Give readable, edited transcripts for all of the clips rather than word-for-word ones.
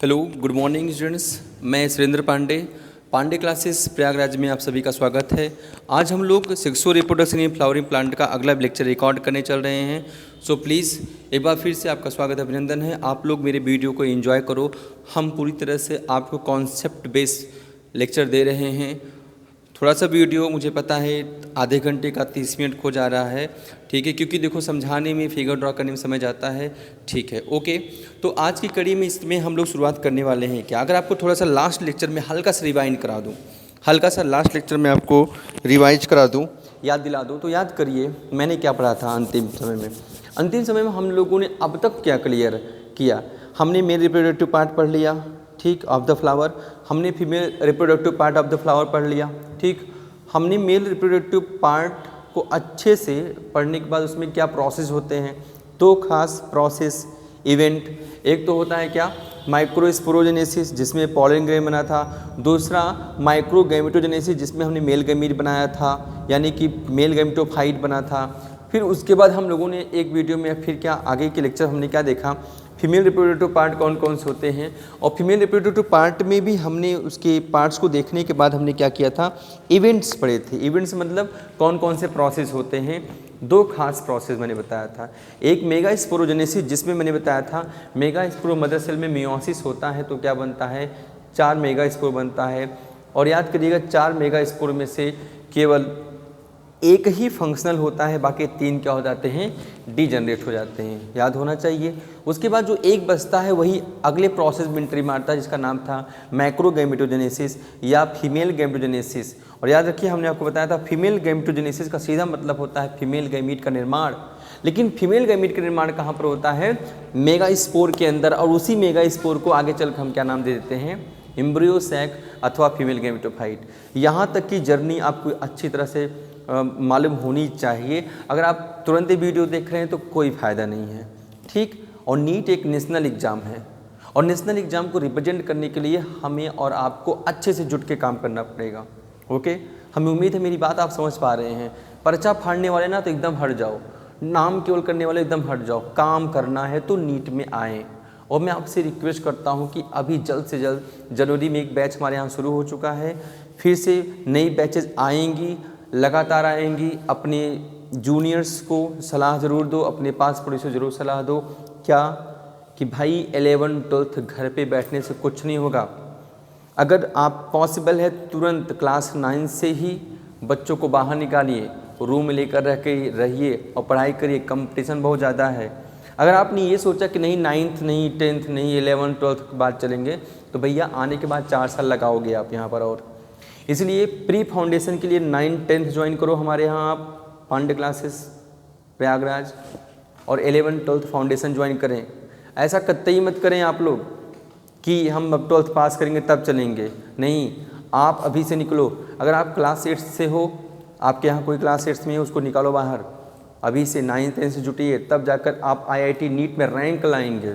Hello, good morning students. मैं Surendra Pandey classes Prayagraj में आप सभी का स्वागत है। आज हम लोग sexual reproduction in flowering plant का अगला लेक्चर रिकॉर्ड करने चल रहे हैं। सो प्लीज़ एक बार फिर से आपका स्वागत अभिनंदन है। आप लोग मेरे वीडियो को एंजॉय करो। हम पूरी तरह से आपको कॉन्सेप्ट बेस्ड लेक्चर दे रहे हैं। थोड़ा सा वीडियो मुझे पता है आधे घंटे का 30 मिनट हो जा रहा है, ठीक है, क्योंकि देखो समझाने में, फिगर ड्रॉ करने में समय जाता है, ठीक है, ओके। तो आज की कड़ी में इसमें हम लोग शुरुआत करने वाले हैं क्या, अगर आपको थोड़ा सा लास्ट लेक्चर में हल्का सा रिवाइंड करा दूँ, हल्का सा लास्ट लेक्चर में आपको रिवाइज करा दूँ, याद दिला दूँ, तो याद करिए मैंने क्या पढ़ा था अंतिम समय में। अंतिम समय में हम लोगों ने अब तक क्या क्लियर किया। हमने मेल रिप्रोडक्टिव पार्ट पढ़ लिया, ठीक, ऑफ द फ्लावर। हमने female reproductive part of the flower पढ़ लिया, ठीक। हमने मेल रिप्रोडक्टिव पार्ट को अच्छे से पढ़ने के बाद उसमें क्या प्रोसेस होते हैं, दो खास प्रोसेस इवेंट। एक तो होता है क्या, माइक्रोस्पोरोजेनेसिस, जिसमें पॉलन ग्रेन बना था। दूसरा माइक्रोगैमेटोजेनेसिस, जिसमें हमने मेल गैमीट बनाया था, यानी कि मेल गैमेटोफाइट बना था। फिर उसके बाद हम लोगों ने एक वीडियो में फिर क्या आगे के लेक्चर हमने क्या देखा, फीमेल रिप्रोडक्टिव पार्ट कौन कौन से होते हैं। और फीमेल रिप्रोडक्टिव पार्ट में भी हमने उसके पार्ट्स को देखने के बाद हमने क्या किया था, इवेंट्स पढ़े थे। इवेंट्स मतलब कौन कौन से प्रोसेस होते हैं। दो खास प्रोसेस मैंने बताया था, एक मेगा स्पोरोजेनेसिस, जिसमें मैंने बताया था मेगा स्पोरो मदर सेल में मियोसिस होता है तो क्या बनता है, 4 मेगा स्पोर बनता है। और याद करिएगा 4 मेगा स्पोर में से केवल एक ही फंक्शनल होता है, बाकी 3 क्या हो जाते हैं, डीजनरेट हो जाते हैं, याद होना चाहिए। उसके बाद जो एक बचता है वही अगले प्रोसेस में एंट्री मारता है, जिसका नाम था मैक्रोगैमेटोजेनेसिस या फीमेल गैमेटोजेनेसिस। और याद रखिए हमने आपको बताया था फीमेल गैमेटोजेनेसिस का सीधा मतलब होता है फीमेल गैमीट का निर्माण। लेकिन फीमेल गैमीट का निर्माण कहाँ पर होता है, मेगा स्पोर के अंदर। और उसी मेगा स्पोर को आगे चल कर हम क्या नाम दे देते हैं, एम्ब्रियो सैक अथवा फीमेल गैमेटोफाइट। यहाँ तक की जर्नी आपको अच्छी तरह से मालूम होनी चाहिए। अगर आप तुरंत ही वीडियो देख रहे हैं तो कोई फ़ायदा नहीं है, ठीक। और नीट एक नेशनल एग्ज़ाम है, और नेशनल एग्ज़ाम को रिप्रेजेंट करने के लिए हमें और आपको अच्छे से जुट के काम करना पड़ेगा, ओके। हमें उम्मीद है मेरी बात आप समझ पा रहे हैं। पर्चा फाड़ने वाले ना तो एकदम हट जाओ, नाम केवल करने वाले एकदम हट जाओ। काम करना है तो नीट में आएँ। और मैं आपसे रिक्वेस्ट करता हूं कि अभी जल्द से जल्द जनवरी में एक बैच हमारे यहाँ शुरू हो चुका है, फिर से नई बैचेज आएंगी, लगातार आएंगी। अपने जूनियर्स को सलाह ज़रूर दो, अपने पास पड़ोसियों को ज़रूर सलाह दो, क्या कि भाई 11 12th घर पे बैठने से कुछ नहीं होगा। अगर आप पॉसिबल है तुरंत क्लास 9 से ही बच्चों को बाहर निकालिए, रूम लेकर रह के रहिए और पढ़ाई करिए। कंपटीशन बहुत ज़्यादा है। अगर आपने ये सोचा कि नहीं 9th नहीं 10th नहीं 11 12th के बाद चलेंगे, तो भैया आने के बाद 4 साल लगाओगे आप यहाँ पर। और इसलिए प्री फाउंडेशन के लिए 9 10th ज्वाइन करो हमारे यहाँ आप पांडे क्लासेस प्रयागराज, और 11 12th फाउंडेशन ज्वाइन करें। ऐसा कतई मत करें आप लोग कि हम अब 12th पास करेंगे तब चलेंगे, नहीं, आप अभी से निकलो। अगर आप क्लास 8 से हो, आपके यहाँ कोई क्लास 8 में है, उसको निकालो बाहर। अभी से 9 10 से जुटिए, तब जाकर आप IIT नीट में रैंक लाएंगे।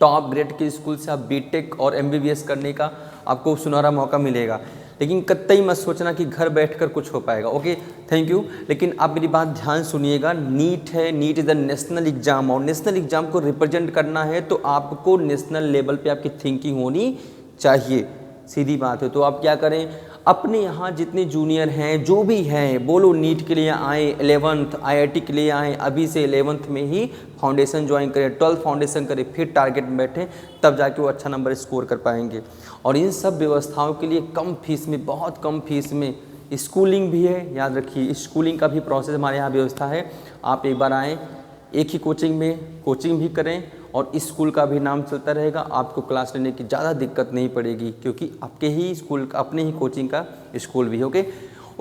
टॉप ग्रेड के स्कूल से आप बीटेक और MBBS करने का आपको सुनहरा मौका मिलेगा। लेकिन कतई मत सोचना कि घर बैठकर कुछ हो पाएगा, ओके, थैंक यू। लेकिन आप मेरी बात ध्यान सुनिएगा, नीट है, NEET is the national exam, और नेशनल एग्जाम को रिप्रेजेंट करना है तो आपको नेशनल लेवल पे आपकी थिंकिंग होनी चाहिए, सीधी बात है। तो आप क्या करें, अपने यहाँ जितने जूनियर हैं, जो भी हैं, बोलो नीट के लिए आएँ, 11th IIT के लिए आएँ, अभी से 11th में ही फाउंडेशन ज्वाइन करें, 12th फाउंडेशन करें, फिर टारगेट में बैठें, तब जाके वो अच्छा नंबर स्कोर कर पाएंगे। और इन सब व्यवस्थाओं के लिए कम फीस में, बहुत कम फीस में स्कूलिंग भी है, याद रखिए स्कूलिंग का भी प्रोसेस हमारे यहाँ व्यवस्था है। आप एक बार आएँ, एक ही कोचिंग में कोचिंग भी करें, और इस स्कूल का भी नाम चलता रहेगा। आपको क्लास लेने की ज़्यादा दिक्कत नहीं पड़ेगी, क्योंकि आपके ही स्कूल का, अपने ही कोचिंग का स्कूल भी, ओके।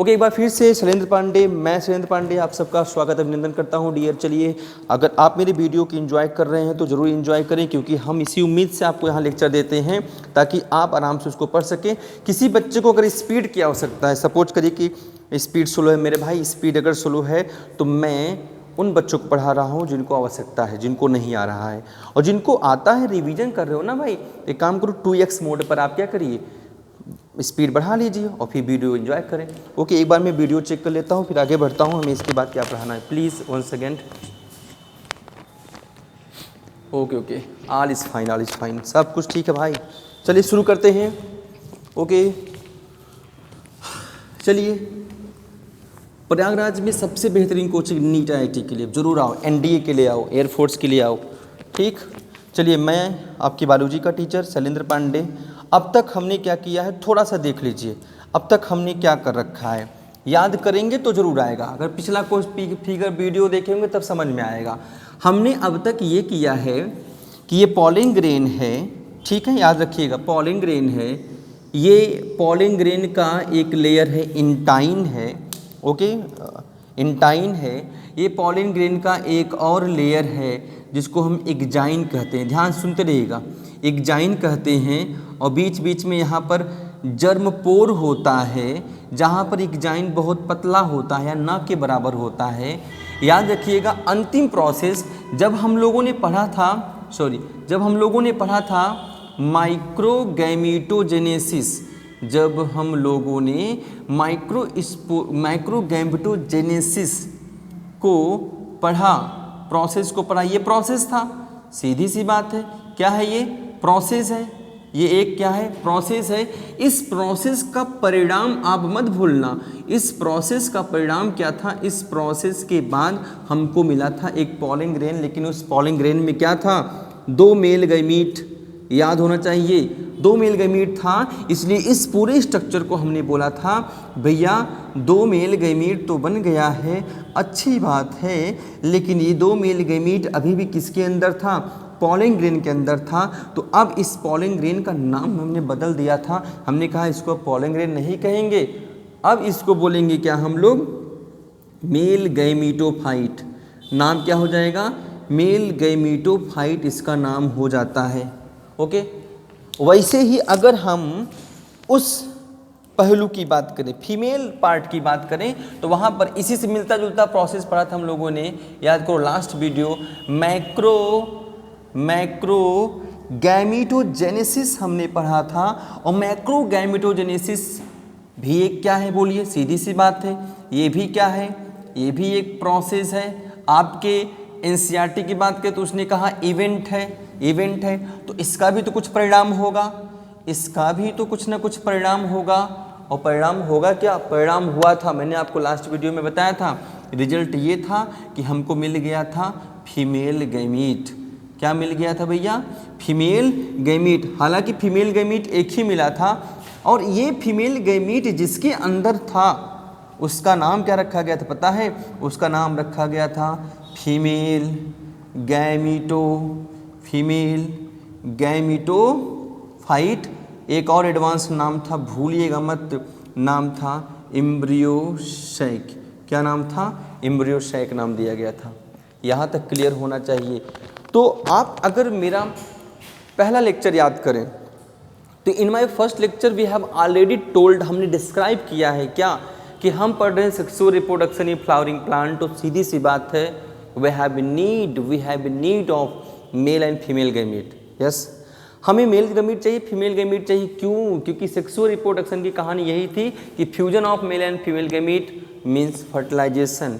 एक बार फिर से मैं सुरेंद्र पांडे आप सबका स्वागत अभिनंदन करता हूं डियर। चलिए, अगर आप मेरी वीडियो की एंजॉय कर रहे हैं तो ज़रूर एंजॉय करें, क्योंकि हम इसी उम्मीद से आपको यहाँ लेक्चर देते हैं ताकि आप आराम से उसको पढ़ सकें। किसी बच्चे को अगर स्पीड की आवश्यकता है, सपोज करिए कि स्पीड स्लो है मेरे भाई, स्पीड अगर स्लो है तो मैं उन बच्चों को पढ़ा रहा हूँ जिनको आवश्यकता है, जिनको नहीं आ रहा है। और जिनको आता है, रिवीजन कर रहे हो ना भाई, एक काम करो 2x मोड पर आप क्या करिए, स्पीड बढ़ा लीजिए और फिर वीडियो एंजॉय करें, ओके। एक बार मैं वीडियो चेक कर लेता हूँ, फिर आगे बढ़ता हूँ, हमें इसके बाद क्या पढ़ाना है, please one second. Okay okay, all is fine, all is fine, सब कुछ ठीक है भाई। चलिए शुरू करते हैं। ओके चलिए, प्रयागराज में सबसे बेहतरीन कोचिंग नीट IIT के लिए ज़रूर आओ, NDA के लिए आओ, एयरफोर्स के लिए आओ, ठीक। चलिए, मैं आपकी बायोलॉजी का टीचर शैलेंद्र पांडे। अब तक हमने क्या किया है थोड़ा सा देख लीजिए। अब तक हमने क्या कर रखा है, याद करेंगे तो ज़रूर आएगा। अगर पिछला कोई फिगर वीडियो देखेंगे तब समझ में आएगा। हमने अब तक ये किया है कि ये पॉलिन ग्रेन है, ठीक है, याद रखिएगा पॉलिन ग्रेन है। ये पॉलिन ग्रेन का एक लेयर है इंटाइन है, ओके, इंटाइन है। ये पॉलिन ग्रेन का एक और लेयर है जिसको हम एग्जाइन कहते हैं, ध्यान सुनते रहिएगा, एग्जाइन कहते हैं। और बीच बीच में यहाँ पर जर्मपोर होता है, जहाँ पर एग्जाइन बहुत पतला होता है या ना के बराबर होता है। याद रखिएगा अंतिम प्रोसेस जब हम लोगों ने पढ़ा था माइक्रोगैमेटोजेनेसिस, जब हम लोगों ने माइक्रोगैमेटोजेनेसिस को पढ़ा, प्रोसेस को पढ़ा, ये प्रोसेस था, सीधी सी बात है। क्या है ये? प्रोसेस है। ये एक क्या है? प्रोसेस है। इस प्रोसेस का परिणाम आप मत भूलना। इस प्रोसेस का परिणाम क्या था? इस प्रोसेस के बाद हमको मिला था एक पॉलिन ग्रेन, लेकिन उस पॉलिन ग्रेन में क्या था? 2 मेल गैमीट, याद होना चाहिए, 2 मेल गैमीट था। इसलिए इस पूरे स्ट्रक्चर को हमने बोला था भैया 2 मेल गैमीट तो बन गया है, अच्छी बात है, लेकिन ये 2 मेल गैमीट अभी भी किसके अंदर था? पॉलिन ग्रेन के अंदर था। तो अब इस पॉलिन ग्रेन का नाम हमने बदल दिया था। हमने कहा इसको पॉलिन ग्रेन नहीं कहेंगे, अब इसको बोलेंगे क्या हम लोग? Male gametophyte. नाम क्या हो जाएगा? मेल गैमीटोफाइट इसका नाम हो जाता है। ओके, वैसे ही अगर हम उस पहलू की बात करें, फीमेल पार्ट की बात करें, तो वहाँ पर इसी से मिलता जुलता प्रोसेस पढ़ा था हम लोगों ने, याद करो लास्ट वीडियो, मैक्रोगैमेटोजेनेसिस हमने पढ़ा था। और मैक्रोगैमेटोजेनेसिस भी एक क्या है बोलिए? सीधी सी बात है, ये भी क्या है? ये भी एक प्रोसेस है। आपके NCERT की बात करें तो उसने कहा इवेंट है, तो इसका भी तो कुछ परिणाम होगा, इसका भी तो कुछ ना कुछ परिणाम होगा। और परिणाम होगा क्या? परिणाम हुआ था, मैंने आपको लास्ट वीडियो में बताया था, रिजल्ट ये था कि हमको मिल गया था फीमेल गैमीट। क्या मिल गया था भैया? Female gamete. हालांकि फीमेल गैमीट एक ही मिला था, और ये फीमेल गैमीट जिसके अंदर था उसका नाम क्या रखा गया था पता है? उसका नाम रखा गया था फीमेल गैमीटोफाइट। एक और एडवांस नाम था, भूलिएगा मत, नाम था एम्ब्रियोसैक। क्या नाम था? एम्ब्रियोसैक नाम दिया गया था। यहाँ तक क्लियर होना चाहिए। तो आप अगर मेरा पहला लेक्चर याद करें तो in my first lecture we have already told, हमने डिस्क्राइब किया है क्या कि हम पढ़ रहे हैं sexual reproduction in flowering plant. तो सीधी सी बात है, we have need of male and female gamete. Yes, हमें मेल गैमीट चाहिए, फीमेल गैमीट चाहिए। क्यों? क्योंकि सेक्सुअल रिप्रोडक्शन की कहानी यही थी कि fusion of male and female gamete means fertilisation.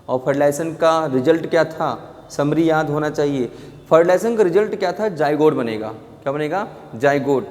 और फर्टिलाइजेशन का रिजल्ट क्या था? समरी याद होना चाहिए। फर्टिलाइजेशन का रिजल्ट क्या था? जाइगोट बनेगा। क्या बनेगा? जाइगोट।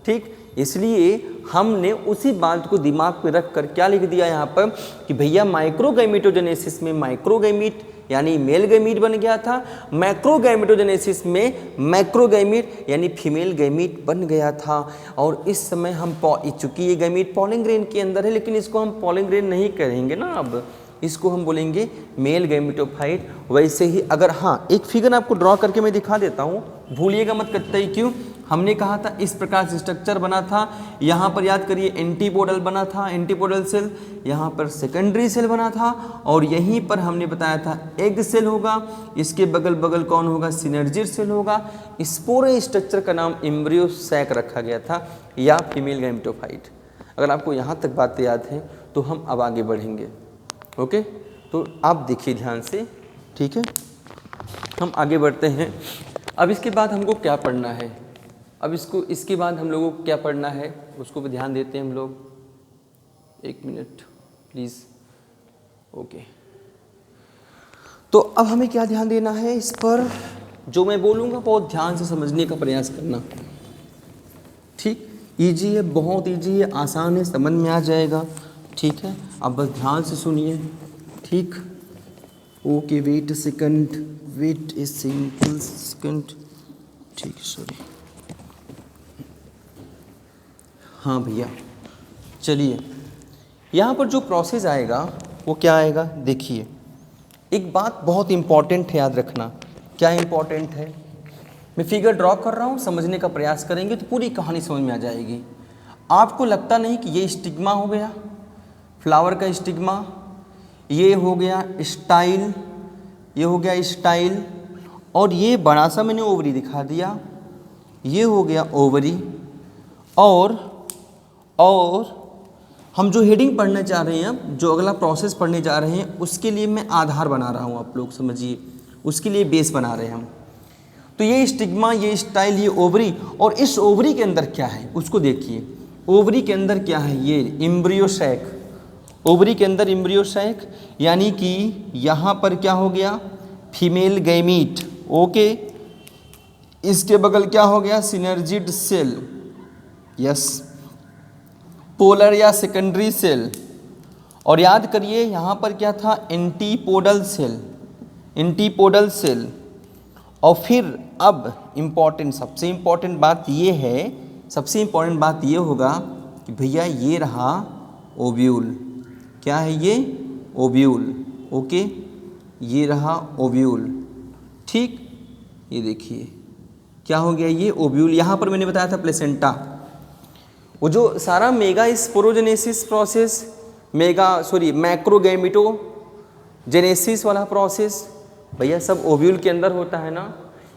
ठीक, इसलिए हमने उसी बात को दिमाग में रख कर क्या लिख दिया यहाँ पर कि भैया माइक्रोगैमेटोजेनेसिस में माइक्रोगैमीट यानी मेल गैमीट बन गया था, मैक्रोगैमेटोजेनेसिस में मैक्रोगैमीट यानी फीमेल गैमीट बन गया था। और इस समय हम चूंकि ये गैमीट पॉलिन ग्रेन के अंदर है, लेकिन इसको हम पॉलिन ग्रेन नहीं कहेंगे ना, अब इसको हम बोलेंगे मेल गैमेटोफाइट। वैसे ही अगर हाँ एक फिगर आपको ड्रॉ करके मैं दिखा देता हूँ, भूलिएगा मत कतई। क्यों? हमने कहा था इस प्रकार से स्ट्रक्चर बना था। यहाँ पर याद करिए एंटीपोडल बना था, एंटीपोडल सेल, यहाँ पर सेकेंडरी सेल बना था, और यहीं पर हमने बताया था एग सेल होगा, इसके बगल बगल कौन होगा? सिनर्जिड सेल होगा। इस पूरे स्ट्रक्चर का नाम एम्ब्रियोसैक रखा गया था या फीमेल गैमेटोफाइट। अगर आपको यहाँ तक बातें याद हैं तो हम अब आगे बढ़ेंगे। ओके, तो आप देखिए ध्यान से, ठीक है, हम आगे बढ़ते हैं। अब इसके बाद हमको क्या पढ़ना है? अब इसके बाद हम लोगों को क्या पढ़ना है उसको भी ध्यान देते हैं हम लोग। एक मिनट प्लीज़। ओके, तो अब हमें क्या ध्यान देना है इस पर? जो मैं बोलूँगा बहुत ध्यान से समझने का प्रयास करना, ठीक। इजी है, बहुत इजी है, आसान है, समझ में आ जाएगा, ठीक है। अब बस ध्यान से सुनिए, ठीक। Okay, wait a second, wait a single second, ठीक है, सॉरी। हाँ भैया, चलिए, यहाँ पर जो प्रोसेस आएगा वो क्या आएगा, देखिए। एक बात बहुत इम्पॉर्टेंट है, याद रखना। क्या इम्पॉर्टेंट है? मैं फिगर ड्रॉ कर रहा हूँ, समझने का प्रयास करेंगे तो पूरी कहानी समझ में आ जाएगी। आपको लगता नहीं कि ये स्टिग्मा हो गया, फ्लावर का स्टिग्मा, ये हो गया स्टाइल, ये हो गया स्टाइल, और ये बड़ा सा मैंने ओवरी दिखा दिया, ये हो गया ओवरी। और हम जो हेडिंग पढ़ने जा रहे हैं, जो अगला प्रोसेस पढ़ने जा रहे हैं, उसके लिए मैं आधार बना रहा हूँ, आप लोग समझिए, उसके लिए बेस बना रहे हैं हम। तो ये स्टिग्मा, ये स्टाइल, ये ओवरी, और इस ओवरी के अंदर क्या है उसको देखिए। ओवरी के अंदर क्या है, ये एम्ब्रियो सैक। ओवरी के अंदर एम्ब्रियो सैक, यानी कि यहाँ पर क्या हो गया, फीमेल गैमीट, ओके। इसके बगल क्या हो गया, सिनर्जिड सेल, यस, पोलर या सेकेंडरी सेल। और याद करिए यहाँ पर क्या था, एंटीपोडल सेल, एंटीपोडल सेल। और फिर अब इम्पॉर्टेंट, सबसे इम्पॉर्टेंट बात ये है, सबसे इम्पॉर्टेंट बात ये होगा कि भैया ये रहा ओव्यूल। क्या है ये, ओव्यूल, ओके, ये रहा ओव्यूल, ठीक। ये देखिए क्या हो गया, ये ओव्यूल। यहाँ पर मैंने बताया था प्लेसेंटा। वो जो सारा मेगा स्पोरोजेनेसिस प्रोसेस, मैक्रोगैमेटोजेनेसिस वाला प्रोसेस भैया सब ओव्यूल के अंदर होता है ना।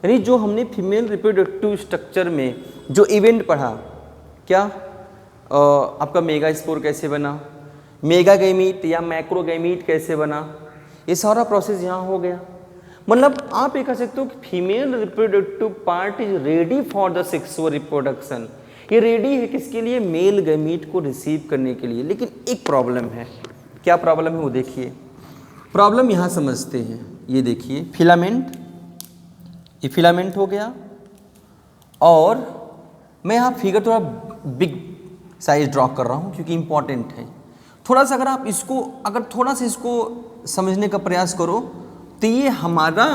यानी जो हमने फीमेल रिप्रोडक्टिव स्ट्रक्चर में जो इवेंट पढ़ा, क्या आपका मेगा स्पोर कैसे बना, मेगा गैमीट या मैक्रोगैमीट कैसे बना, ये सारा प्रोसेस यहाँ हो गया। मतलब आप ये कह सकते हो कि female reproductive part is ready for the sexual reproduction. ये रेडी है किसके लिए, मेल गैमीट को रिसीव करने के लिए। लेकिन एक प्रॉब्लम है, क्या प्रॉब्लम है वो देखिए। प्रॉब्लम यहाँ समझते हैं, ये देखिए फिलामेंट, ये फिलामेंट हो गया। और मैं यहाँ फिगर थोड़ा बिग साइज ड्रॉ कर रहा हूँ क्योंकि इंपॉर्टेंट है। थोड़ा सा अगर आप इसको, अगर थोड़ा सा इसको समझने का प्रयास करो तो ये हमारा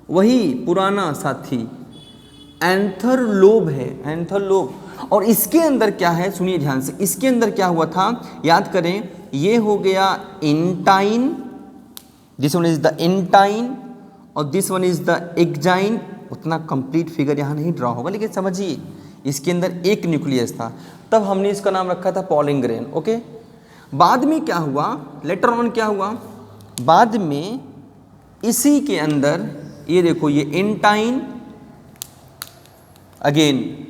वही पुराना साथी एंथर लोब है, एंथर लोब। और इसके अंदर क्या है, सुनिए ध्यान से, इसके अंदर क्या हुआ था, याद करें, ये हो गया intine, this one is the intine और this one is the exine. उतना कंप्लीट फिगर यहाँ नहीं ड्रॉ होगा, लेकिन समझिए इसके अंदर एक न्यूक्लियस था, तब हमने इसका नाम रखा था पॉलिन ग्रेन, ओके। बाद में क्या हुआ, लेटर ऑन क्या हुआ, बाद में इसी के अंदर ये देखो, ये इंटाइन, अगेन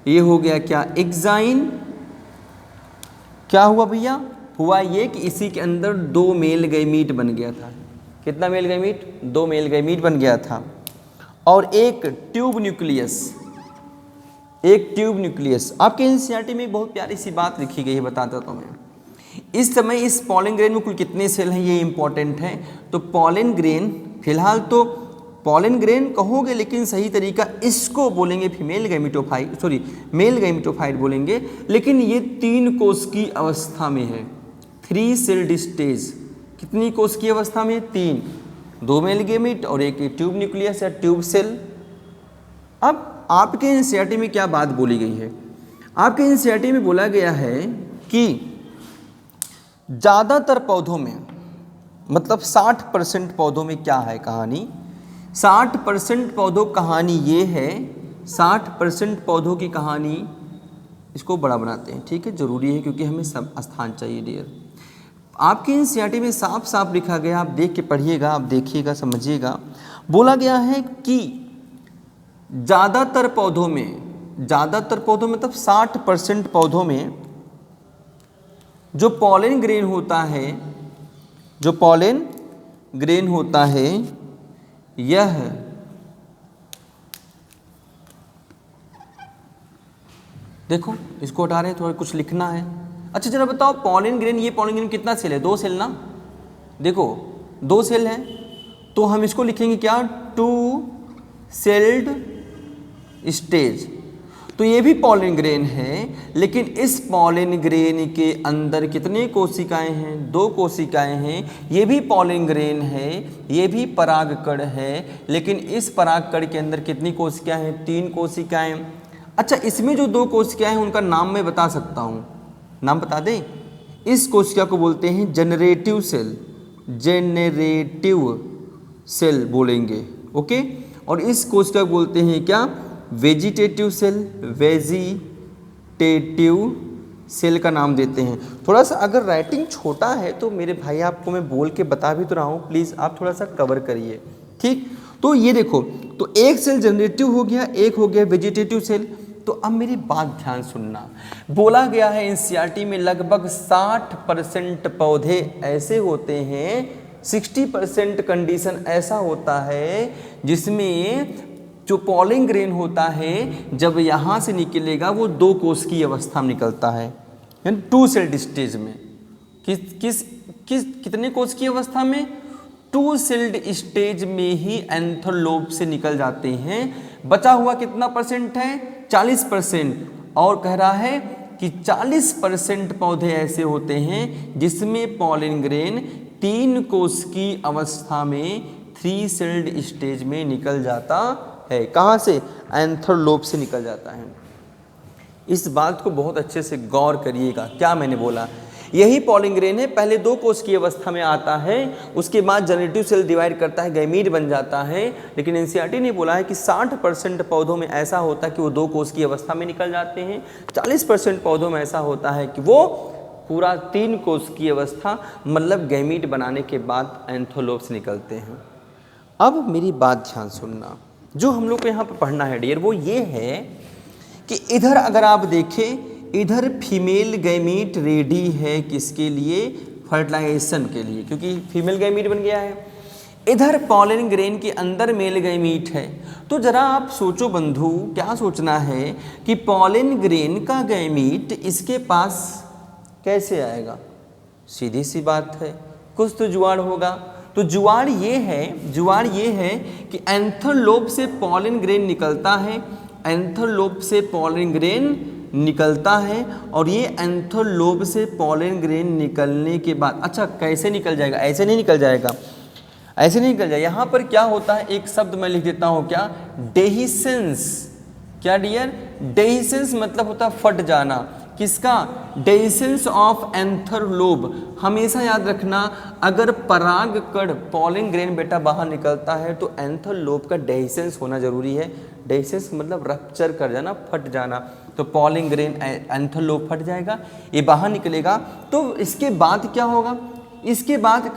ये हो गया क्या, एक्साइन। क्या हुआ भैया, हुआ ये कि इसी के अंदर दो मेल गैमीट बन गया था। कितना मेल गैमीट, दो मेल गैमीट बन गया था। और एक ट्यूब न्यूक्लियस, एक ट्यूब न्यूक्लियस। आपके एनसीईआरटी में बहुत प्यारी सी बात लिखी गई है, बताता तो मैं। इस समय इस पॉलन ग्रेन में कुल कितने सेल हैं, ये इंपॉर्टेंट है। तो पॉलन ग्रेन, फिलहाल तो पॉलन ग्रेन कहोगे, लेकिन सही तरीका इसको बोलेंगे female gametophyte, sorry male gametophyte बोलेंगे। लेकिन ये 3 कोष की अवस्था में है, 3 सेल्ड स्टेज। कितनी कोष की अवस्था में, 3, 2 मेल गैमेट और एक ट्यूब न्यूक्लियस या ट्यूब सेल। अब आपके एनसीईआरटी में क्या बात बोली गई है, आपके एनसीईआरटी में बोला गया है कि ज़्यादातर पौधों में, मतलब 60% पौधों में क्या है कहानी, 60% पौधों कहानी ये है, 60% पौधों की कहानी, इसको बड़ा बनाते हैं, ठीक है, ज़रूरी है क्योंकि हमें सब स्थान चाहिए डियर। आपके एनसीईआरटी में साफ साफ लिखा गया, आप देख के पढ़िएगा, आप देखिएगा, समझिएगा। बोला गया है कि ज़्यादातर पौधों में, ज़्यादातर पौधों में मतलब 60% पौधों में जो पॉलन ग्रेन होता है, जो पॉलन ग्रेन होता है, यह देखो, इसको हटा रहे हैं, थोड़ा कुछ लिखना है। अच्छा जरा बताओ, पॉलन ग्रेन, ये पॉलन ग्रेन कितना सेल है, 2 सेल ना, देखो 2 सेल है, तो हम इसको लिखेंगे क्या, 2 सेल्ड स्टेज। तो ये भी पॉलन ग्रेन है, लेकिन इस पॉलन ग्रेन के अंदर कितने कोशिकाएं हैं? 2 कोशिकाएं हैं। ये भी पॉलन ग्रेन है, ये भी परागकण है, लेकिन इस परागकण के अंदर कितनी कोशिकाएं हैं? 3 कोशिकाएं। अच्छा, इसमें जो 2 कोशिकाएं हैं उनका नाम मैं बता सकता हूँ, नाम बता दें। इस कोशिका को बोलते हैं जनरेटिव सेल, जेनरेटिव सेल बोलेंगे, ओके। और इस कोशिका को बोलते हैं क्या? वेजिटेटिव सेल, वेजिटेटिव सेल का नाम देते हैं। थोड़ा सा अगर राइटिंग छोटा है तो मेरे भाई आपको मैं बोल के बता भी तो रहा हूँ, प्लीज़ आप थोड़ा सा कवर करिए, ठीक। तो ये देखो, तो एक सेल जनरेटिव हो गया, एक हो गया वेजिटेटिव सेल। तो अब मेरी बात ध्यान सुनना, बोला गया है एनसीईआरटी में लगभग 60% पौधे ऐसे होते हैं, 60% कंडीशन ऐसा होता है जिसमें जो पॉलन ग्रेन होता है जब यहाँ से निकलेगा वो 2 कोश की अवस्था में निकलता है, यानी 2 सेल्ड स्टेज में। कितने कोश की अवस्था में? 2 सेल्ड स्टेज में ही एंथर लोब से निकल जाते हैं। बचा हुआ कितना परसेंट है? 40%। और कह रहा है कि 40% पौधे ऐसे होते हैं जिसमें पॉलन ग्रेन 3 कोश की अवस्था में 3 सेल्ड स्टेज में निकल जाता है। कहाँ से? एंथर लोब से निकल जाता है। इस बात को बहुत अच्छे से गौर करिएगा, क्या मैंने बोला। यही पॉलन ग्रेन है, पहले 2 कोश की अवस्था में आता है, उसके बाद जनरेटिव सेल डिवाइड करता है, गैमीट बन जाता है। लेकिन एनसीईआरटी ने बोला है कि 60% पौधों में ऐसा होता है कि वो 2 कोश की अवस्था में निकल जाते हैं, 40% पौधों में ऐसा होता है कि वो पूरा 3 कोश की अवस्था मतलब गैमीट बनाने के बाद एंथोलोब से निकलते हैं। अब मेरी बात ध्यान सुनना, जो हम लोग को यहाँ पर पढ़ना है डियर, वो ये है कि इधर अगर आप देखें, इधर फीमेल गैमीट रेडी है किसके लिए? फर्टिलाइजेशन के लिए, क्योंकि फीमेल गैमीट बन गया है। इधर पॉलन ग्रेन के अंदर मेल गैमीट है। तो जरा आप सोचो बंधु, क्या सोचना है कि पॉलन ग्रेन का गैमीट इसके पास कैसे आएगा? सीधी सी बात है, कुछ तो जुगाड़ होगा। तो जुगाड़ ये है कि एंथर लोब से पॉलन ग्रेन निकलता है, एंथर लोब से पॉलन ग्रेन निकलता है, और ये एंथर लोब से पॉलन ग्रेन निकलने के बाद, अच्छा कैसे निकल जाएगा? ऐसे नहीं निकल जाएगा, ऐसे नहीं निकल जाएगा। यहाँ पर क्या होता है, एक शब्द मैं लिख देता हूँ, क्या? डेहिसेंस। क्या डियर? डेहिसेंस मतलब होता है फट जाना। किसका? Dehiscence of anther lobe. हमेशा याद रखना, अगर परागकण पॉलन ग्रेन बेटा बाहर निकलता है तो एंथर लोब का डेहिसेंस होना जरूरी है। डेहिसेंस मतलब रप्चर कर जाना, फट जाना। तो पॉलन ग्रेन एंथर लोब फट जाएगा, ये बाहर निकलेगा। तो इसके बाद क्या होगा? इसके बाद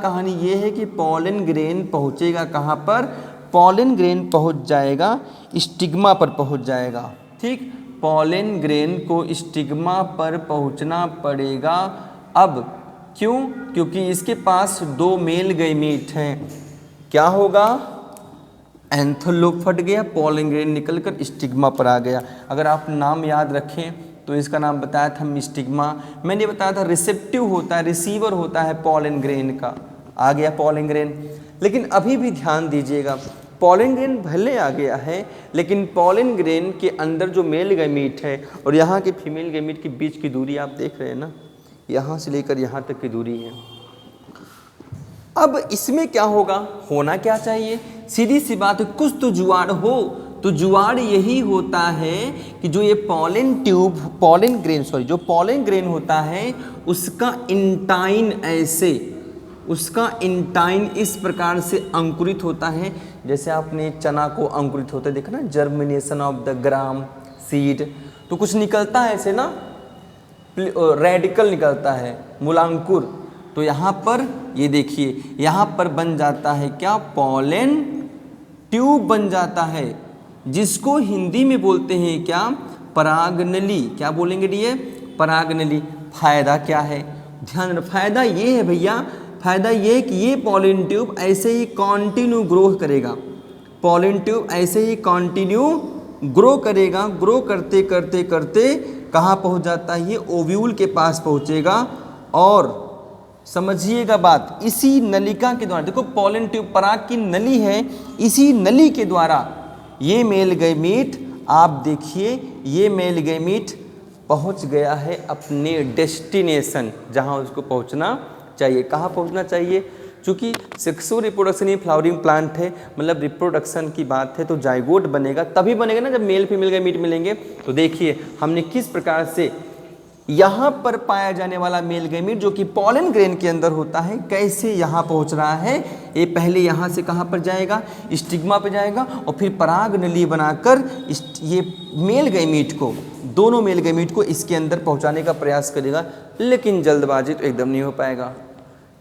कहानी ये है कि पॉलन ग्रेन पहुँचेगा कहाँ पर? पॉलन ग्रेन पहुँच जाएगा स्टिग्मा पर पहुँच जाएगा, ठीक। पॉलन ग्रेन को स्टिग्मा पर पहुंचना पड़ेगा। अब क्यों? क्योंकि इसके पास 2 मेल गैमीट हैं। क्या होगा? एंथर लोब फट गया, पॉलन ग्रेन निकलकर स्टिग्मा पर आ गया। अगर आप नाम याद रखें तो इसका नाम बताया था स्टिग्मा। मैंने बताया था रिसेप्टिव होता है, रिसीवर होता है पॉलन ग्रेन का। आ गया पॉलन ग्रेन। लेकिन अभी भी ध्यान दीजिएगा, पॉलन ग्रेन भले आ गया है, लेकिन पॉलन ग्रेन के अंदर जो मेल गैमीट है और यहाँ के फीमेल गैमीट के बीच की दूरी आप देख रहे हैं ना, यहाँ से लेकर यहाँ तक की दूरी है। अब इसमें क्या होगा? होना क्या चाहिए? सीधी सी बात है, कुछ तो जुगाड़ हो। तो जुगाड़ यही होता है कि जो ये जो पॉलन ग्रेन होता है उसका इंटाइन इस प्रकार से अंकुरित होता है, जैसे आपने चना को अंकुरित होते देखा ना, germination of the gram seed. तो कुछ निकलता है ऐसे ना, रेडिकल निकलता है, मूलांकुर। तो यहाँ पर ये देखिए, यहाँ पर बन जाता है क्या? पॉलन ट्यूब बन जाता है, जिसको हिंदी में बोलते हैं क्या? परागनली। क्या बोलेंगे डियर? परागनली। फायदा क्या है? ध्यान रखो, फायदा ये है भैया, फायदा ये है कि ये पॉलन ट्यूब ऐसे ही कॉन्टिन्यू ग्रो करेगा। पॉलन ट्यूब ऐसे ही कॉन्टिन्यू ग्रो करेगा। ग्रो करते करते करते कहाँ पहुँच जाता है? ये ओव्यूल के पास पहुँचेगा, और समझिएगा बात, इसी नलिका के द्वारा, देखो पॉलन ट्यूब पराग की नली है, इसी नली के द्वारा ये मेल गैमीट, आप देखिए ये मेल गैमीट पहुंच गया है अपने डेस्टिनेशन, जहां उसको पहुंचना चाहिए। कहाँ पहुंचना चाहिए? चूँकि सेक्सुअल रिप्रोडक्शन ही फ्लावरिंग प्लांट है, मतलब रिप्रोडक्शन की बात है, तो जाइगोट बनेगा तभी बनेगा ना जब मेल फीमेल गैमीट मिलेंगे। तो देखिए हमने किस प्रकार से यहाँ पर पाया जाने वाला मेल गैमीट जो कि पॉलन ग्रेन के अंदर होता है, कैसे यहाँ पहुँच रहा है। ये पहले यहाँ से कहाँ पर जाएगा? स्टिग्मा पर जाएगा और फिर पराग नली बनाकर ये मेल गैमीट को, दोनों मेल गैमीट को इसके अंदर पहुँचाने का प्रयास करेगा। लेकिन जल्दबाजी तो एकदम नहीं हो पाएगा,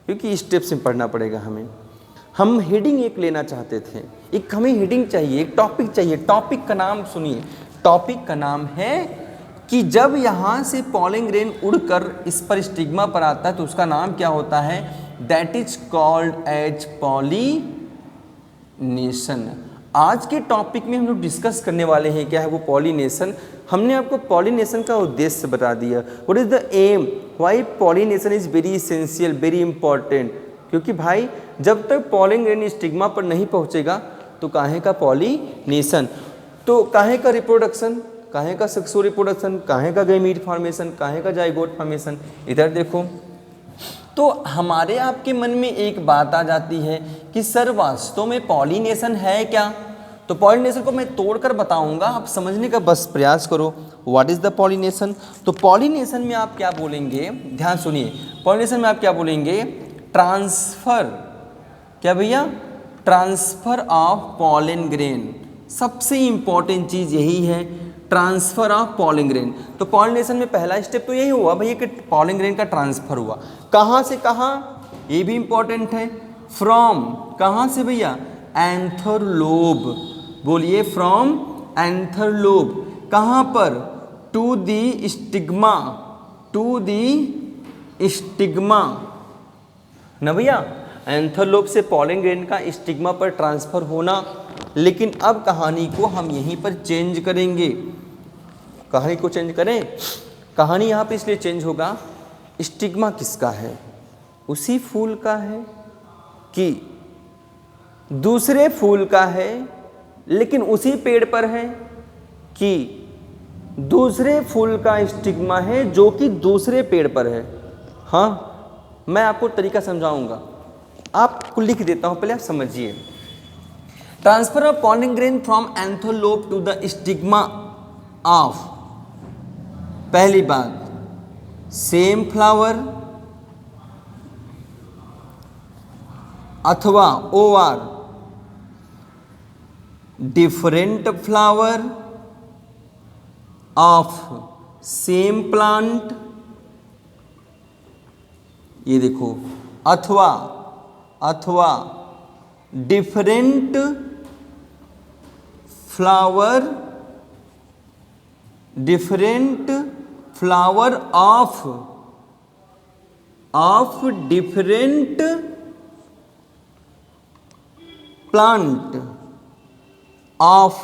क्योंकि स्टेप्स में पढ़ना पड़ेगा हमें। हम हेडिंग एक लेना चाहते थे, एक हमें हेडिंग चाहिए, एक टॉपिक चाहिए। टॉपिक का नाम सुनिए, टॉपिक का नाम है कि जब यहाँ से पॉलन ग्रेन उड़कर इस पर स्टिग्मा पर आता है तो उसका नाम क्या होता है? That is called as pollination. आज के टॉपिक में हम लोग डिस्कस करने वाले हैं क्या है वो पॉलिनेशन। हमने आपको पॉलिनेशन का उद्देश्य बता दिया, what is the aim, why pollination is very essential, very important. क्योंकि भाई जब तक पॉलन ग्रेन स्टिग्मा पर नहीं पहुँचेगा तो काहे का पॉलिनेशन, तो काहे का रिप्रोडक्शन, काहे का सेक्सुअल रिप्रोडक्शन, काहे का गैमीट फॉर्मेशन, काहे का जाइगोट फॉर्मेशन। इधर देखो, तो हमारे आपके मन में एक बात आ जाती है कि सर वास्तव में पॉलिनेशन है क्या? तो पॉलिनेशन को मैं तोड़कर बताऊंगा, आप समझने का बस प्रयास करो। What is the pollination? तो पॉलिनेशन में आप क्या बोलेंगे, ध्यान सुनिए, पॉलिनेशन में आप क्या बोलेंगे? ट्रांसफर, क्या भैया? Transfer of pollen grain. सबसे इंपॉर्टेंट चीज यही है, ट्रांसफर ऑफ पॉलन ग्रेन। तो पॉलिनेशन में पहला स्टेप तो यही हुआ भैया कि पॉलन ग्रेन का ट्रांसफर हुआ। कहाँ से कहाँ, ये भी इंपॉर्टेंट है। फ्रॉम, कहाँ से भैया? एंथर लोब, बोलिए फ्रॉम एंथर लोब। कहाँ पर? To the stigma, to the stigma ना भैया, एंथर लोब से पॉलन ग्रेन का स्टिग्मा पर ट्रांसफर होना। लेकिन अब कहानी को हम यहीं पर चेंज करेंगे। कहानी को चेंज करें, कहानी यहाँ पे इसलिए चेंज होगा, स्टिग्मा किसका है? उसी फूल का है कि दूसरे फूल का है, लेकिन उसी पेड़ पर है कि दूसरे फूल का स्टिग्मा है जो कि दूसरे पेड़ पर है। हाँ, मैं आपको तरीका समझाऊंगा, आपको लिख देता हूँ, पहले आप समझिए। Transfer of pollen grain from anther lobe to the stigma of, पहली बात, सेम फ्लावर अथवा over different flower of same plant. ये देखो, अथवा different flower, different flower of different plant of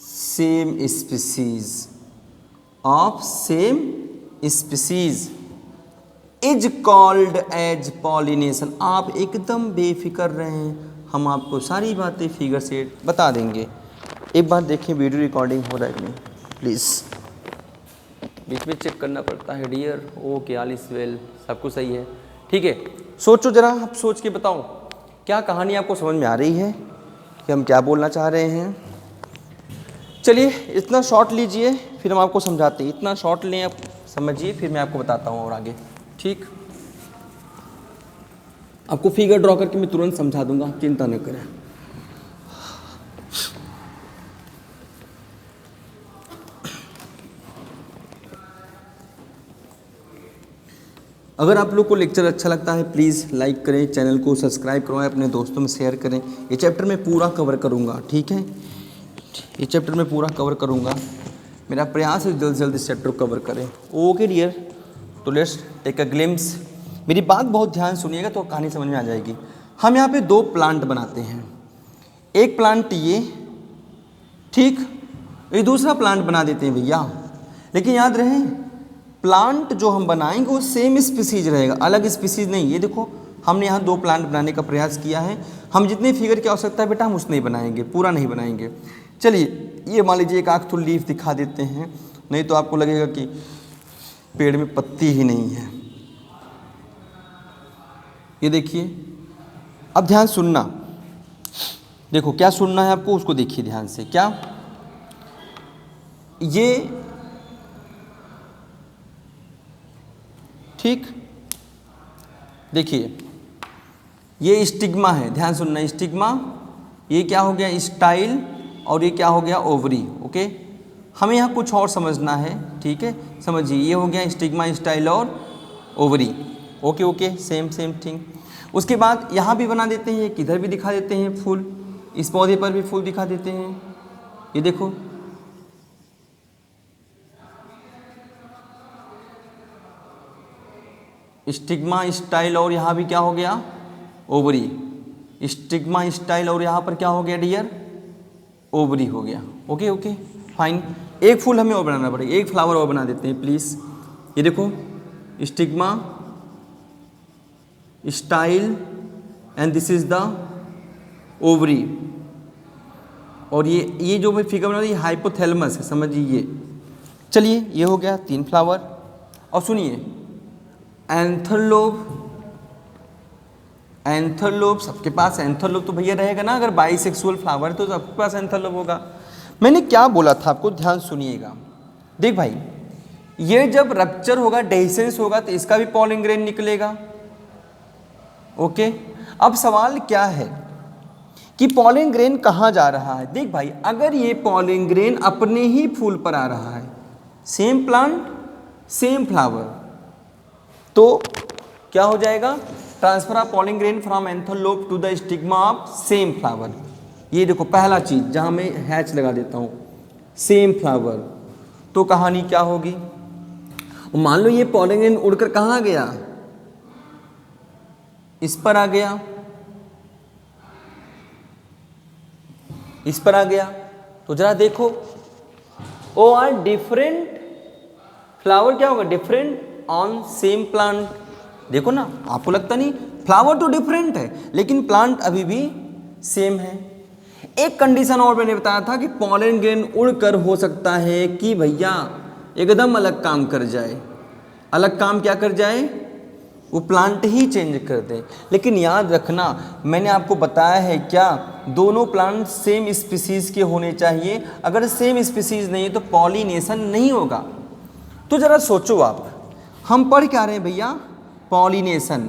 same species, of same species is called as pollination. आप एकदम बेफिक्र रहें, हम आपको सारी बातें फिगर से बता देंगे। एक बात देखें, वीडियो रिकॉर्डिंग हो रहा है कि नहीं, प्लीज़ बीच में चेक करना पड़ता है dear. Okay, all is well, सब कुछ सही है, ठीक है। सोचो जरा, आप सोच के बताओ, क्या कहानी आपको समझ में आ रही है कि हम क्या बोलना चाह रहे हैं? चलिए इतना शॉर्ट लीजिए, फिर हम आपको समझाते हैं। इतना शॉर्ट लें, आप समझिए, फिर मैं आपको बताता हूँ और आगे, ठीक। आपको फिगर ड्रॉ करके मैं तुरंत समझा दूंगा, चिंता न करें। अगर आप लोग को लेक्चर अच्छा लगता है प्लीज़ लाइक करें, चैनल को सब्सक्राइब करवाएं, अपने दोस्तों में शेयर करें। ये चैप्टर मैं पूरा कवर करूँगा, ठीक है, ये चैप्टर मैं पूरा कवर करूँगा। मेरा प्रयास है जल्द से जल्द इस चैप्टर को कवर करें। ओके डियर, तो लेट्स टेक अ ग्लिम्स। मेरी बात बहुत ध्यान सुनिएगा तो कहानी समझ में आ जाएगी। हम यहाँ पे दो प्लांट बनाते हैं, एक प्लांट ये, ठीक, ये दूसरा प्लांट बना देते हैं भैया। लेकिन याद रहे प्लांट जो हम बनाएंगे वो सेम स्पीसीज रहेगा, अलग स्पीसीज नहीं। ये देखो हमने यहाँ 2 प्लांट बनाने का प्रयास किया है, हम जितने फिगर की आवश्यकता है बेटा हम उतने ही बनाएंगे, पूरा नहीं बनाएंगे। चलिए ये मान लीजिए एक आँख तो लीफ दिखा देते हैं, नहीं तो आपको लगेगा कि पेड़ में पत्ती ही नहीं है। ये देखिए, अब ध्यान सुनना, देखो क्या सुनना है आपको, उसको देखिए ध्यान से। क्या ये ठीक, देखिए ये स्टिग्मा है, ध्यान सुनना, स्टिग्मा। ये क्या हो गया, स्टाइल, और ये क्या हो गया, ओवरी। ओके, हमें यहाँ कुछ और समझना है, ठीक है, समझिए। ये हो गया स्टिग्मा, स्टाइल और ovary. Okay okay, same same thing. उसके बाद यहाँ भी बना देते हैं, किधर भी दिखा देते हैं फूल, इस पौधे पर भी फूल दिखा देते हैं। ये देखो, स्टिग्मा, स्टाइल, और यहाँ भी क्या हो गया, ओवरी। स्टिग्मा, स्टाइल, और यहाँ पर क्या हो गया डियर, ओवरी हो गया। Okay okay fine. एक फूल हमें और बनाना पड़ेगा, एक फ्लावर और बना देते हैं प्लीज़। ये देखो, stigma, style, and this is the ovary. और ये जो मैं फिगर बना रही है हाइपोथैलेमस है, समझिए। चलिए ये हो गया 3 फ्लावर। और सुनिए, एंथर लोब, एंथर लोब सबके पास एंथर लोब तो भैया रहेगा ना, अगर बाइसेक्सुअल फ्लावर तो सबके पास एंथर लोब होगा। मैंने क्या बोला था आपको, ध्यान सुनिएगा। देख भाई, ये जब रप्चर होगा, डेhiscence होगा, तो इसका भी पॉलन ग्रेन निकलेगा। ओके, अब सवाल क्या है कि पॉलन ग्रेन कहाँ जा रहा है। देख भाई, अगर ये पॉलन ग्रेन अपने ही फूल पर आ रहा है, सेम प्लांट सेम फ्लावर, तो क्या हो जाएगा, transfer of pollen grain from anther lobe to the stigma of same flower. ये देखो पहला चीज जहां मैं हैच लगा देता हूं, सेम फ्लावर, तो कहानी क्या होगी। मान लो ये पॉलन ग्रेन उड़कर कहाँ गया, इस पर आ गया, इस पर आ गया, तो जरा देखो, ओ आर डिफरेंट फ्लावर, क्या होगा, डिफरेंट ऑन सेम प्लांट। देखो ना, आपको लगता नहीं, फ्लावर तो डिफरेंट है लेकिन प्लांट अभी भी सेम है। एक कंडीशन और मैंने बताया था कि पॉलन ग्रेन उड़कर हो सकता है कि भैया एकदम अलग काम कर जाए। अलग काम क्या कर जाए, वो प्लांट ही चेंज कर दे। लेकिन याद रखना, मैंने आपको बताया है क्या, दोनों प्लांट सेम स्पीसीज के होने चाहिए। अगर सेम स्पीसीज नहीं तो पॉलिनेशन नहीं होगा। तो जरा सोचो आप, हम पढ़ क्या रहे हैं भैया, पॉलिनेशन,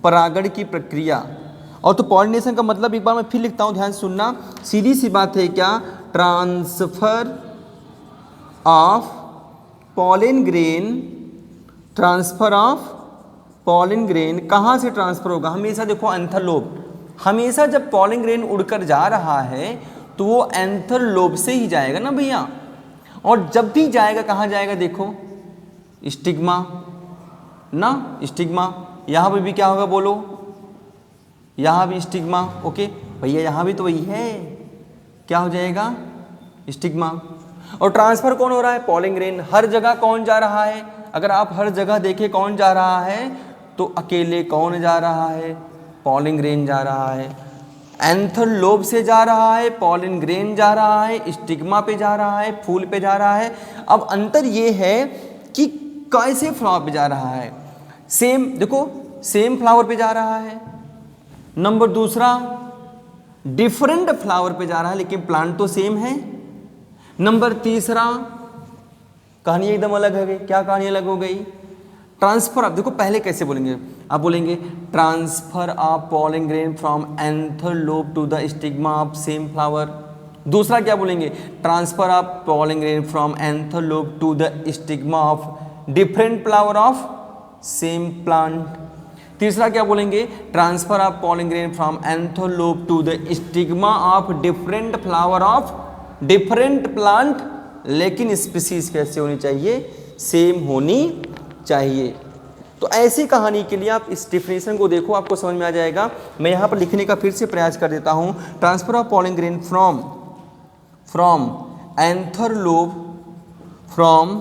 परागण की प्रक्रिया। और तो पॉलिनेशन का मतलब एक बार मैं फिर लिखता हूँ, ध्यान सुनना, सीधी सी बात है क्या, transfer of pollen grain, transfer of pollen grain कहाँ से ट्रांसफर होगा, हमेशा देखो एंथर लोब। हमेशा जब पॉलन ग्रेन उड़कर जा रहा है तो वो एंथर लोब से ही जाएगा ना भैया। और जब भी जाएगा कहाँ जाएगा, देखो स्टिग्मा ना, स्टिग्मा, यहाँ पर भी क्या होगा बोलो, यहाँ भी स्टिग्मा। ओके भैया, यहाँ भी तो वही है, क्या हो जाएगा, स्टिग्मा। और ट्रांसफर कौन हो रहा है, पॉलन ग्रेन। हर जगह कौन जा रहा है, अगर आप हर जगह देखें कौन जा रहा है, तो अकेले कौन जा रहा है, पॉलन ग्रेन जा रहा है। एंथर लोब से जा रहा है, पॉलन ग्रेन जा रहा है, स्टिग्मा पे जा रहा है, फूल पे जा रहा है। अब अंतर ये है कि कैसे फ्लावर पे जा रहा है। सेम देखो, सेम फ्लावर पे जा रहा है। नंबर दूसरा, डिफरेंट फ्लावर पे जा रहा है लेकिन प्लांट तो सेम है। नंबर तीसरा, कहानी एकदम अलग है। क्या कहानी अलग हो गई, ट्रांसफर। आप देखो पहले कैसे बोलेंगे, आप बोलेंगे transfer of pollen grain from anther lobe to the stigma of same flower. दूसरा क्या बोलेंगे, transfer of pollen grain from anther lobe to the stigma of different flower of same plant. तीसरा क्या बोलेंगे, transfer of pollen grain from anther lobe to the stigma of different flower of different plant. लेकिन species कैसे होनी चाहिए, same होनी चाहिए। तो ऐसी कहानी के लिए आप इस डिफिनेशन को देखो, आपको समझ में आ जाएगा। मैं यहाँ पर लिखने का फिर से प्रयास कर देता हूँ, transfer of pollen grain from anther lobe, from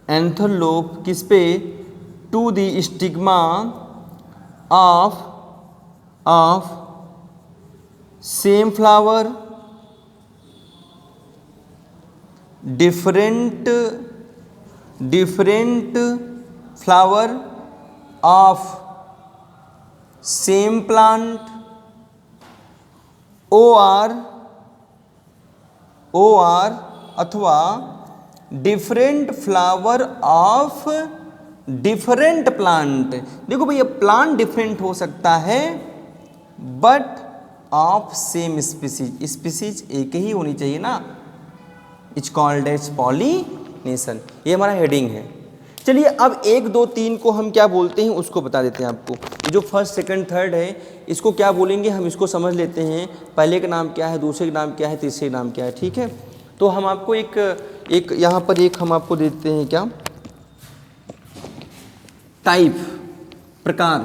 anther lobe किस पे, to the stigma of same flower, different flower of same plant, OR अथवा different flower of different plant. देखो भैया प्लांट डिफरेंट हो सकता है but of same species, species एक ही होनी चाहिए ना, इट्स कॉल्ड एज पॉलिनेशन। ये हमारा हेडिंग है। चलिए अब 1 2 3 को हम क्या बोलते हैं उसको बता देते हैं आपको। जो फर्स्ट सेकंड थर्ड है इसको क्या बोलेंगे हम इसको समझ लेते हैं। पहले का नाम क्या है, दूसरे का नाम क्या है, तीसरे का नाम क्या है, ठीक है। तो हम आपको एक यहाँ पर एक हम आपको देते हैं क्या, टाइप, प्रकार,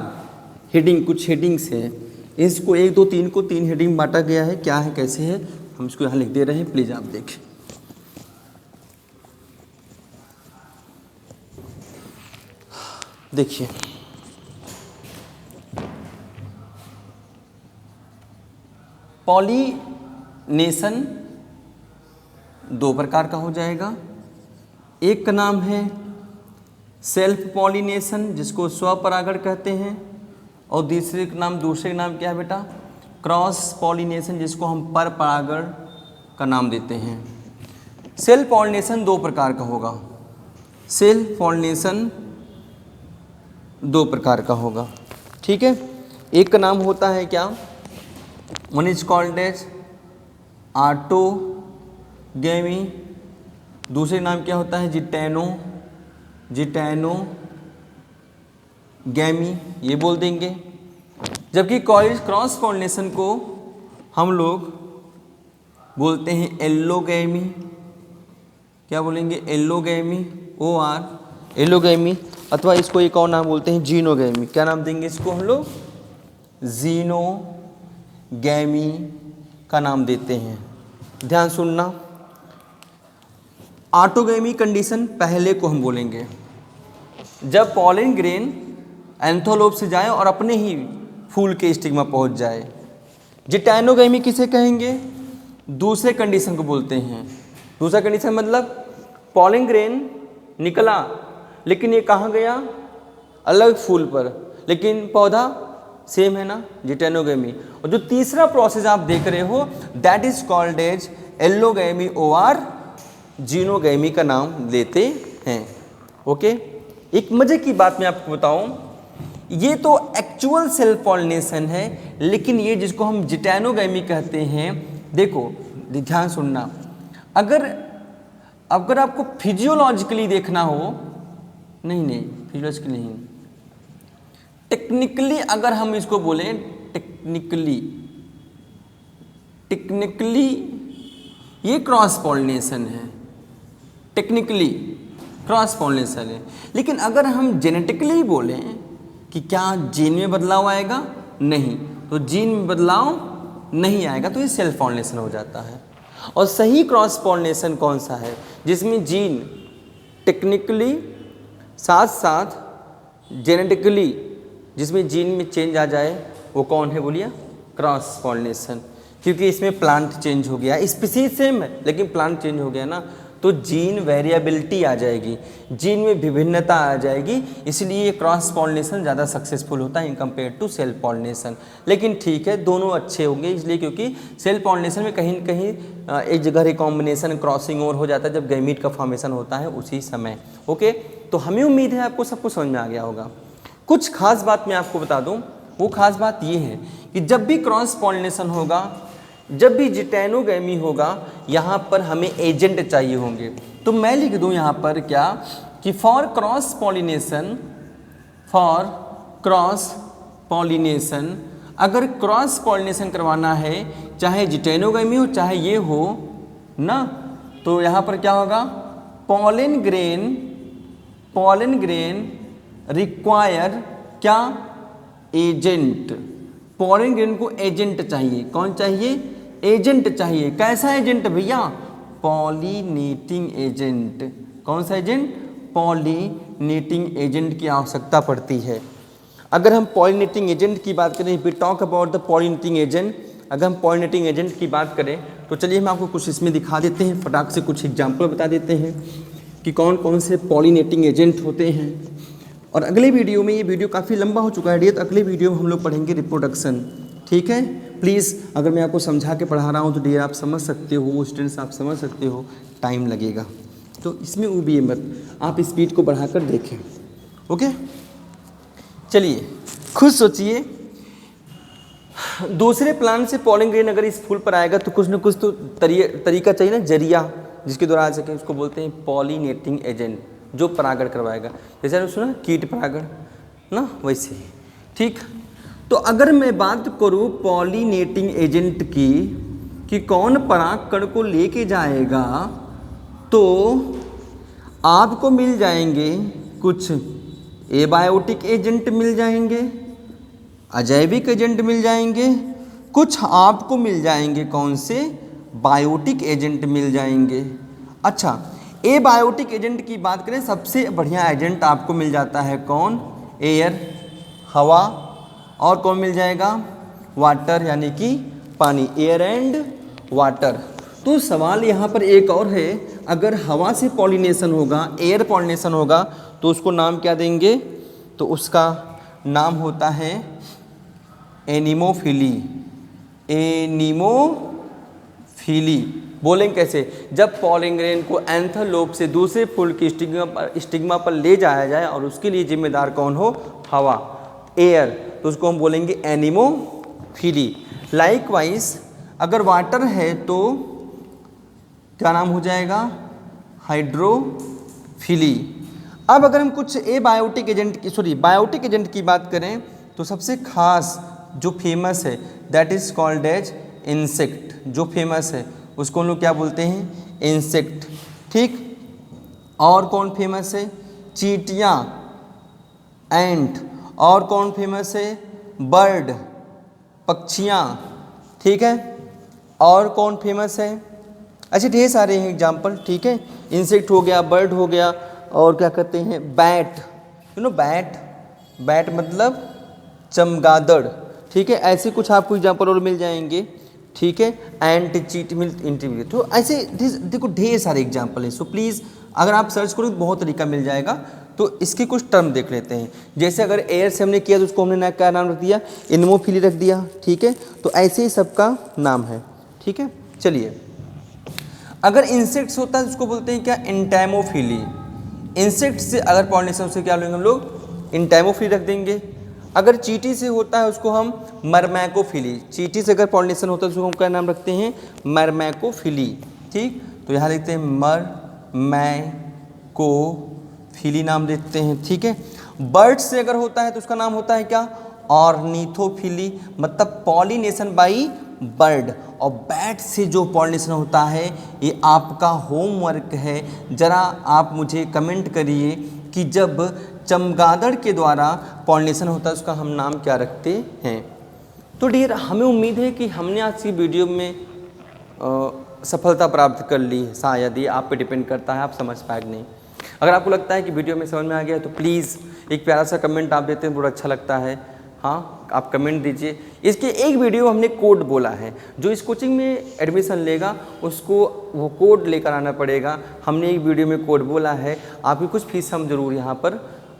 हेडिंग, कुछ हेडिंग्स हैं। इसको 1 2 3 को 3 हेडिंग बांटा गया है, क्या है कैसे है हम इसको यहाँ लिख दे रहे हैं, प्लीज़ आप देखें। देखिए पॉलिनेशन 2 प्रकार का हो जाएगा। एक का नाम है सेल्फ पॉलिनेशन जिसको स्वपरागण कहते हैं, और दूसरे का नाम क्या है बेटा, क्रॉस पॉलिनेशन जिसको हम पर परागण का नाम देते हैं। सेल्फ पॉलिनेशन 2 प्रकार का होगा, सेल्फ पॉलिनेशन 2 प्रकार का होगा, ठीक है। एक का नाम होता है क्या, one is called as autogamy, दूसरे नाम क्या होता है जिटैनोगैमी, ये बोल देंगे। जबकि क्रॉस पॉलिनेशन को हम लोग बोलते हैं एल्लोगैमी, क्या बोलेंगे, एल्लोगैमी, एल्लोगैमी, अथवा इसको एक और नाम बोलते हैं जीनोगैमी। क्या नाम देंगे इसको हम लोग, जीनोगैमी का नाम देते हैं। ध्यान सुनना, ऑटोगैमी कंडीशन पहले को हम बोलेंगे जब पॉलन ग्रेन एंथोलोप से जाए और अपने ही फूल के स्टिग्मा पहुंच जाए। जिटैनोगैमी किसे कहेंगे, दूसरे कंडीशन को बोलते हैं। दूसरा कंडीशन मतलब पॉलन ग्रेन निकला लेकिन ये कहाँ गया, अलग फूल पर, लेकिन पौधा सेम है ना, जिटैनोगैमी। और जो तीसरा प्रोसेस आप देख रहे हो दैट इज कॉल्ड एज एल्लोगैमी और जीनोगैमी का नाम लेते हैं। ओके, एक मजे की बात मैं आपको बताऊं, ये तो एक्चुअल सेल्फ पॉलिनेशन है, लेकिन ये जिसको हम जिटैनोगैमी कहते हैं, देखो ध्यान सुनना, अगर आपको फिजियोलॉजिकली देखना हो, नहीं फिजियोलॉजिकली नहीं, टेक्निकली अगर हम इसको बोलें, टेक्निकली ये क्रॉस पॉलिनेशन है, टेक्निकली क्रॉस पॉलिनेशन है। लेकिन अगर हम जेनेटिकली बोलें कि क्या जीन में बदलाव आएगा, नहीं, तो जीन में बदलाव नहीं आएगा, तो ये सेल्फ पॉलिनेशन हो जाता है। और सही क्रॉस पॉलिनेशन कौन सा है, जिसमें जीन टेक्निकली साथ साथ जेनेटिकली जिसमें जीन में चेंज आ जाए, वो कौन है बोलिए, क्रॉस पॉलिनेशन। क्योंकि इसमें प्लांट चेंज हो गया, स्पीसीज सेम है लेकिन प्लांट चेंज हो गया ना, तो जीन वेरिएबिलिटी आ जाएगी, जीन में विभिन्नता आ जाएगी, इसलिए क्रॉस पॉलिनेशन ज़्यादा सक्सेसफुल होता है in compare to self pollination. लेकिन ठीक है, दोनों अच्छे होंगे, इसलिए क्योंकि सेल्फ पॉलिनेशन में कहीं न कहीं एक जगह रिकॉम्बिनेशन क्रॉसिंग ओवर हो जाता है जब गैमीट का फॉर्मेशन होता है उसी समय। ओके, तो हमें उम्मीद है आपको सब कुछ समझ में आ गया होगा। कुछ खास बात मैं आपको बता दूँ, वो खास बात ये है कि जब भी क्रॉस पॉलिनेशन होगा, जब भी जिटैनोगैमी होगा, यहाँ पर हमें एजेंट चाहिए होंगे। तो मैं लिख दूँ यहाँ पर क्या कि फॉर क्रॉस पॉलिनेशन, अगर क्रॉस पॉलिनेशन करवाना है, चाहे जिटैनोगैमी हो चाहे ये हो ना, तो यहाँ पर क्या होगा, पॉलन ग्रेन रिक्वायर क्या, एजेंट। पॉलन ग्रेन को एजेंट चाहिए, कौन चाहिए, एजेंट चाहिए। कैसा एजेंट भैया, पॉलिनेटिंग एजेंट। कौन सा एजेंट, पॉलिनेटिंग एजेंट की आवश्यकता पड़ती है। अगर हम पॉलिनेटिंग एजेंट की बात करें, we talk about the pollinating agent, अगर हम पॉलिनेटिंग एजेंट की बात करें तो चलिए हम आपको कुछ इसमें दिखा देते हैं, फटाक से कुछ एग्जाम्पल बता देते हैं कि कौन कौन से पॉलिनेटिंग एजेंट होते हैं। और अगले वीडियो में, ये वीडियो काफ़ी लंबा हो चुका है डियर, तो अगले वीडियो में हम लोग पढ़ेंगे रिप्रोडक्शन। ठीक है, प्लीज़ अगर मैं आपको समझा के पढ़ा रहा हूँ तो डियर आप समझ सकते हो, स्टूडेंट्स आप समझ सकते हो, टाइम लगेगा तो इसमें ऊबिए मत, आप स्पीड को बढ़ाकर देखें। ओके, चलिए खुद सोचिए, दूसरे प्लांट से पॉलिन ग्रेन अगर इस फूल पर आएगा तो कुछ ना कुछ तो तरीका चाहिए ना, जरिया जिसके द्वारा आ सके, उसको बोलते हैं पॉलिनेटिंग एजेंट, जो परागण करवाएगा। जैसे आपने सुना कीट परागण ना, वैसे ही। ठीक, तो अगर मैं बात करूं पॉलिनेटिंग एजेंट की कि कौन परागकण को लेके जाएगा, तो आपको मिल जाएंगे कुछ एबायोटिक एजेंट मिल जाएंगे, अजैविक एजेंट मिल जाएंगे, कुछ आपको मिल जाएंगे कौन से, बायोटिक एजेंट मिल जाएंगे। अच्छा, एबायोटिक एजेंट की बात करें, सबसे बढ़िया एजेंट आपको मिल जाता है कौन, एयर, हवा, और कौन मिल जाएगा, वाटर, यानी कि पानी, एयर एंड वाटर। तो सवाल यहाँ पर एक और है, अगर हवा से पॉलिनेशन होगा, एयर पॉलिनेशन होगा, तो उसको नाम क्या देंगे, तो उसका नाम होता है एनिमोफिली। एनिमोफिली बोलेंगे कैसे, जब पॉलिन ग्रेन को एंथर लोब से दूसरे फूल की स्टिग्मा पर ले जाया जाए और उसके लिए जिम्मेदार कौन हो, हवा, एयर, तो उसको हम बोलेंगे एनिमोफिली। लाइकवाइज अगर वाटर है तो क्या नाम हो जाएगा, हाइड्रोफिली। अब अगर हम कुछ बायोटिक एजेंट की बात करें तो सबसे खास जो फेमस है that is called as insect, जो फेमस है उसको हम लोग क्या बोलते हैं, इंसेक्ट। ठीक, और कौन फेमस है, चींटियाँ, एंट, और कौन फेमस है, बर्ड, पक्षियाँ। ठीक है, और कौन फेमस है, अच्छा ढेर सारे हैं एग्जाम्पल। ठीक है, इंसेक्ट हो गया, बर्ड हो गया, और क्या कहते हैं, बैट, बैट मतलब चमगादड़। ठीक है, ऐसे कुछ आपको एग्जाम्पल और मिल जाएंगे। ठीक है, एंट, चीट, इंटरव्यू, तो ऐसे देखो ढेर सारे एग्जाम्पल हैं। सो प्लीज़ अगर आप सर्च करो तो बहुत तरीका मिल जाएगा। तो इसके कुछ टर्म देख लेते हैं, जैसे अगर एयर से हमने किया तो उसको हमने क्या नाम रख दिया, एनिमोफिली रख दिया। ठीक है, तो ऐसे ही सबका नाम है। ठीक है, चलिए अगर इंसेक्ट्स होता है तो उसको बोलते हैं क्या, एंटाइमोफिली। इंसेक्ट से अगर पॉलिनेशन से क्या लेंगे हम लोग, एंटाइमोफिली रख देंगे। अगर चींटी से होता है उसको हम मरमैकोफिली, चींटी से अगर पॉलिनेशन होता है उसको हम क्या नाम रखते हैं, मरमैकोफिली। ठीक, तो यहाँ लिखते हैं मरमैकोफिली नाम देते हैं। ठीक है, बर्ड से अगर होता है तो उसका नाम होता है क्या, ऑर्निथोफिली, मतलब पॉलिनेशन बाई बर्ड। और बैट से जो पॉलिनेशन होता है, ये आपका होमवर्क है, ज़रा आप मुझे कमेंट करिए कि जब चमगादड़ के द्वारा पॉलिनेशन होता है उसका हम नाम क्या रखते हैं। तो डियर हमें उम्मीद है कि हमने आज की वीडियो में सफलता प्राप्त कर ली है। शायद ये आप पे डिपेंड करता है, आप समझ पाए कि नहीं। अगर आपको लगता है कि वीडियो में समझ में आ गया तो प्लीज़ एक प्यारा सा कमेंट आप देते हैं, बड़ा अच्छा लगता है। हाँ, आप कमेंट दीजिए। इसके एक वीडियो हमने कोड बोला है, जो इस कोचिंग में एडमिशन लेगा उसको वो कोड लेकर आना पड़ेगा। हमने एक वीडियो में कोड बोला है, आपकी कुछ फीस हम जरूर यहाँ पर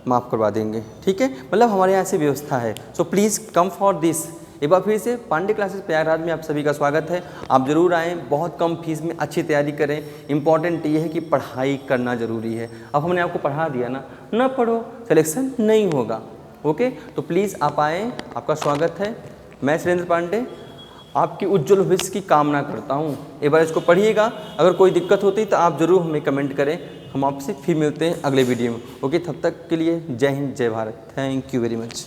माफ़ करवा देंगे। ठीक है, मतलब हमारे यहाँ से व्यवस्था है। So please come for this. एक बार फिर से पांडे क्लासेस प्रयागराज में आप सभी का स्वागत है। आप ज़रूर आएँ, बहुत कम फीस में अच्छी तैयारी करें। इंपॉर्टेंट ये है कि पढ़ाई करना ज़रूरी है। अब हमने आपको पढ़ा दिया ना पढ़ो सिलेक्शन नहीं होगा। ओके, तो प्लीज़ आप आएँ, आपका स्वागत है। मैं सुरेंद्र पांडे आपकी उज्जवल भविष्य की कामना करता हूँ। एक बार इसको पढ़िएगा, अगर कोई दिक्कत होती तो आप ज़रूर हमें कमेंट करें। हम आपसे फिर मिलते हैं अगले वीडियो में। ओके, तब तक के लिए जय हिंद, जय Bharat. Thank you very much.